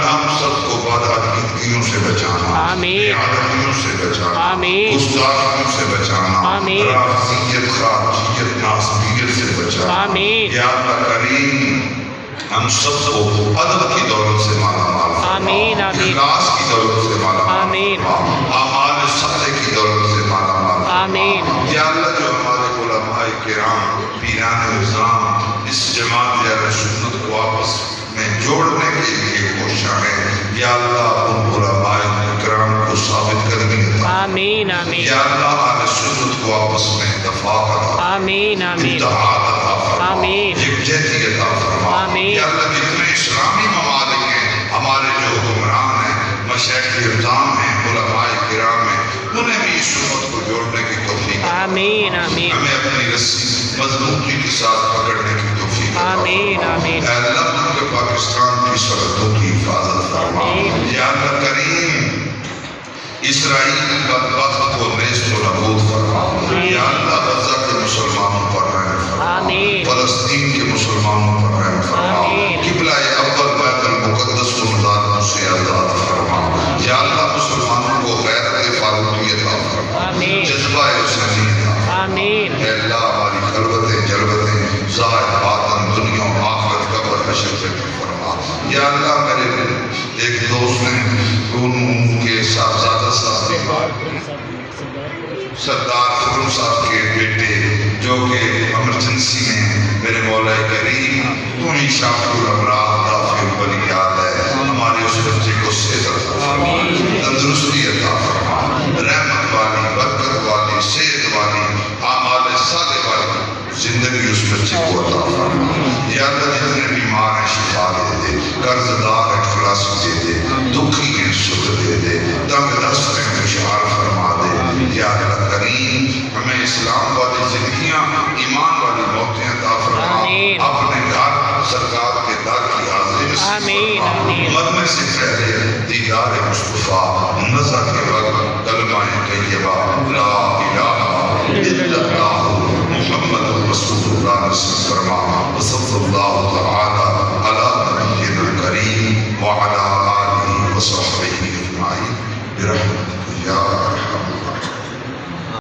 اللہ ہم سب کو بدعقیدگیوں سے بچانا، آمین، عادتیوں سے بچانا، آمین، گستاخیوں سے بچانا، آمین، رافضیت، خارجیت، ناصبیت سے بچانا۔ آمین، یا اللہ کریم ہم سب کو ادب کی دولت سے مالا مال فرما، آمین، آمین، اخلاص کی دولت سے مالا مال آمین، فرما، اعمال صالح کی دولت سے مالا مال فرما۔ آمین۔ یا اللہ جو ہمارے علماء کرام، پیران نظام اس جماعت اہل سنت کو آپس میں جوڑنے کے لیے کوشاں ہیں، یا اللہ ان علماء کرام کو ثابت قدمی عطا، آمین، آمین، یا اللہ اہل سنت کو آپس میں اتفاق عطا، آمین، آمین، اتحاد عطا فرما، آمین، یکجہتی عطا فرما۔ آمین۔ یا اللہ جتنے اسلامی ممالک ہیں، ہمارے جو حکمران ہیں، مشائخ اعظام ہیں، علماء کرام ہیں، انہیں بھی اس امت کو جوڑنے کی توفیق عطا فرما۔ آمین، آمین، ہمیں اپنی رسی مضبوطی کے ساتھ پکڑنے کی توفیق عطا آمین، فرما۔ آمین، اے اللہ ملک پاکستان کی سرحدوں کی حفاظت فرما۔ آمین۔ یا اللہ کریم اسرائیل بدبخت کو نیست و نابود فرما۔ یا اللہ غزہ کے مسلمانوں پر رحم فرما، آمین، فلسطین کے مسلمانوں پر رحم فرما، آمین۔ قبلہ اول بیت المقدس کو مظالموں سے آزاد فرما۔ یا اللہ مسلمانوں کو غیرت فاروقی عطا فرما، آمین، جذبہ حسینی عطا فرما۔ آمین، اے اللہ ہماری خلوتیں جلوتیں ظاہر باطن دنیا و آخرت قبر حشر سے فرما۔ یا اللہ میرے ایک دوست نے ان کے صاحبزادہ صاحب سردار فکرم صاحب کے بیٹے جو کہ ایمرجنسی میں، میرے مولا کریم تو ہی شافی الامراض دافع البلیات ہے، ہمارے اس بچے کو صحت عطا فرما، تندرستی عطا فرما، رحمت والی، برکت والی، صحت والی، اعمال صالح والی زندگی اس بچے کو عطا فرما۔ یا اللہ جتنے بیمار ہیں شفا دے دے، قرض دار ہیں خلاصی دے دے، دکھی ہیں سکھ دے دے، تنگ دست ہیں خوشحال فرما دے۔ یا اللہ کریم ہمیں اسلام والی زندگیاں، ایمان والی موتیں عطا فرما۔ آمین۔ اپنے گھر سرکار کے در کی حاضری نصیب آمین، فرما۔ آمین۔ مرنے سے پہلے دیدار مصطفیٰ نظر کے وقت کلمہ طیبہ لا الہ الا اللہ محمد رسول اللہ نصیب فرما۔ وصلی اللہ تعالی